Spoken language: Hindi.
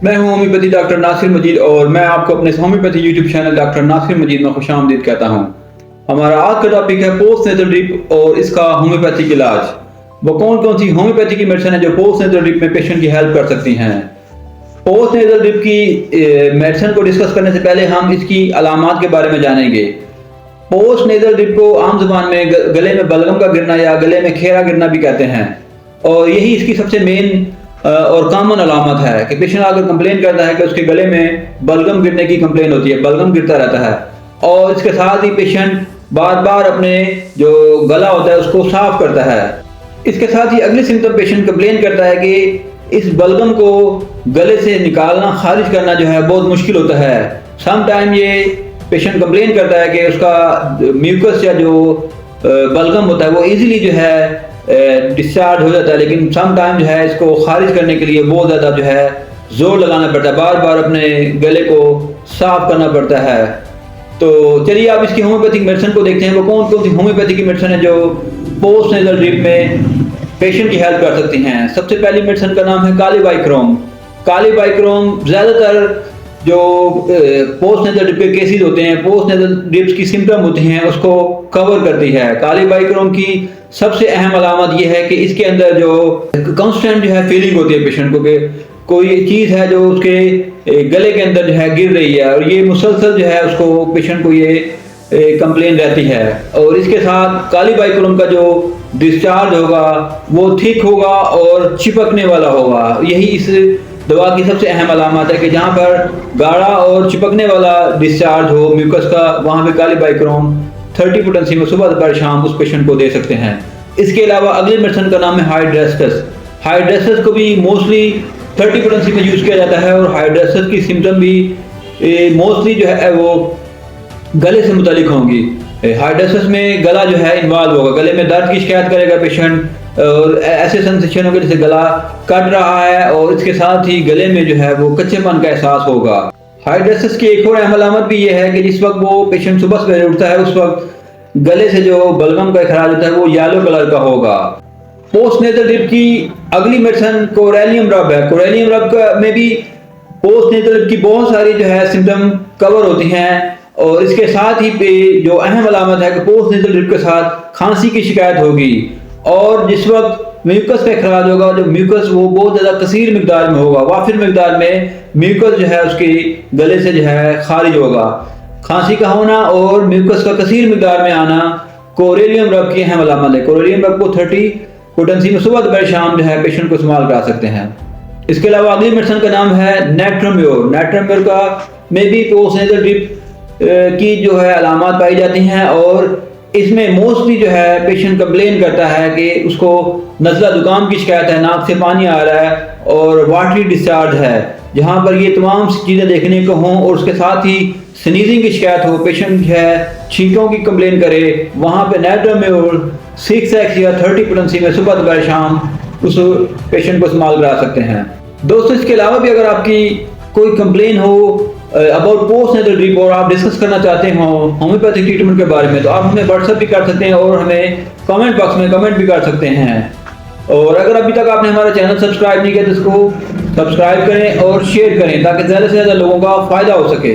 मैं हूं होम्योपैथी डॉक्टर नासिर मजीद और मैं आपको अपने homeopathy YouTube channel doctor Nasir Majeed में खुशामदीद कहता हूं। हमारा आज का टॉपिक है पोस्ट नेजल ड्रिप और इसका होम्योपैथिक इलाज। वो कौन कौन सी होम्योपैथी की मेडिसिन है जो पोस्ट नेजल ड्रिप में पेशेंट की हेल्प कर सकती हैं। पोस्ट नेजल ड्रिप की मेडिसिन को डिस्कस करने से पहले हम इसकी अलामात के बारे में जानेंगे। पोस्ट नेजल ड्रिप को आम जुबान में गले में बलगम का गिरना या गले में खेरा गिरना भी कहते हैं और यही इसकी सबसे मेन और कॉमन अलामत है कि पेशेंट अगर कंप्लेन करता है कि उसके गले में बलगम गिरने की कंप्लेन होती है, बलगम गिरता रहता है और इसके साथ ही पेशेंट बार बार अपने जो गला होता है उसको साफ करता है। इसके साथ ही अगले सिम्टम पेशेंट कंप्लेन करता है कि इस बलगम को गले से निकालना, खारिज करना जो है बहुत मुश्किल होता है। सम टाइम ये पेशेंट कंप्लेन करता है कि उसका म्यूकस या जो बलगम होता है वो इजीली जो है डिस्चार्ज हो जाता है, लेकिन सम टाइम जो है इसको खारिज करने के लिए बहुत ज़्यादा जो है जोर लगाना पड़ता है, बार बार अपने गले को साफ करना पड़ता है। तो चलिए आप इसकी होम्योपैथिक मेडिसिन को देखते हैं। वो कौन कौन सी होम्योपैथी की मेडिसिन है जो पोस्ट नेजल ड्रिप में पेशेंट की हेल्प कर सकती हैं। सबसे पहली मेडिसिन का नाम है कालीबाइक्रोम। कालीबाइक्रोम ज़्यादातर जो पोस्ट नेजल ड्रिप के केसेस होते हैं, पोस्ट नेजल ड्रिप्स की सिम्टम होती हैं, उसको कवर करती है। कालीबाइक्रोम की सबसे अहम अलामत यह है कि इसके अंदर जो कांस्टेंट जो है फीलिंग होती है पेशेंट को कि कोई चीज़ है जो उसके गले के अंदर जो है गिर रही है और ये मुसलसल जो है उसको पेशेंट को ये कंप्लेन रहती है। और इसके साथ कालीबाइक्रोम का जो डिस्चार्ज होगा वो थिक होगा और चिपकने वाला होगा। यही इस दवा की सबसे अहम अलामत है कि जहाँ पर गाढ़ा और चिपकने वाला डिस्चार्ज हो म्यूकस का, वहाँ पे कालीबाइक्रोम 30 पोटेंसी में सुबह दोपहर शाम उस पेशेंट को दे सकते हैं। इसके अलावा अगली मेडिसिन का नाम है हाइड्रेस्टस। हाइड्रेस्टस को भी मोस्टली 30 पोटेंसी में यूज़ किया जाता है और हाइड्रेस्टस की सिम्टम भी मोस्टली जो है वो गले से मुतालिक होंगी। हाइड्रेस्टस में गला जो है इन्वॉल्व होगा, गले में दर्द की शिकायत करेगा पेशेंट और ऐसे सेंसेशन होगा जैसे गला कट रहा है और इसके साथ ही गले में जो है वो कच्चेपन का एहसास होगा। हाइड्रेस्टस की एक और अहम अलामत भी ये है कि जिस वक्त वो पेशेंट सुबह सवेरे उठता है उस वक्त गले से जो बलगम का इखराज होता है वो येलो कलर का होगा। पोस्ट नेजल ड्रिप की अगली मेडिसिन कोरेलियम रब है। कोरेलियम रब में भी पोस्ट नेजल ड्रिप की बहुत सारी जो है सिम्टम कवर होती हैं और इसके साथ ही जो अहम अलामत है कि पोस्ट नेजल ड्रिप के साथ खांसी की शिकायत होगी और जिस वक्त म्यूकस का इखराज होगा, जो म्यूकस वो बहुत ज़्यादा कसीर मिकदार में होगा, वाफिर मिकदार में म्यूकस जो है उसके गले से जो है खारिज होगा। खांसी का होना और म्यूकस का कसीर मिकदार में आना कोरेलियम रब की अहम अलामत है। कोरेलियम रब को 30 पोटेंसी में सुबह दोपहर शाम जो है पेशेंट को इस्तेमाल करा सकते हैं। इसके अलावा अगली मेडिसिन का नाम है नेट्रोम्योर। नेट्रोम्योर का में भी पोस्ट नेजल ड्रिप की जो है अलामत पाई जाती हैं और इसमें मोस्टली जो है पेशेंट कंप्लेन करता है कि उसको नज़ला जुकाम की शिकायत है, नाक से पानी आ रहा है और वाटरी डिस्चार्ज है। जहाँ पर ये तमाम चीज़ें देखने को हों और उसके साथ ही स्नीजिंग की शिकायत हो, पेशेंट जो है छींकों की कंप्लेन करे, वहाँ पे नेट्रोम्योर 6x या 30 पोटेंसी में सुबह दोपहर शाम उस पेशेंट को इस्तेमाल करा सकते हैं। दोस्तों इसके अलावा भी अगर आपकी कोई कंप्लेन हो अबाउट पोस्ट नेजल ड्रिप और आप डिस्कस करना चाहते हो होम्योपैथिक ट्रीटमेंट के बारे में तो आप हमें व्हाट्सएप भी कर सकते हैं और हमें कमेंट बॉक्स में कमेंट भी कर सकते हैं। और अगर अभी तक आपने हमारा चैनल सब्सक्राइब नहीं किया तो इसको सब्सक्राइब करें और शेयर करें ताकि ज़्यादा से ज़्यादा लोगों का फ़ायदा हो सके।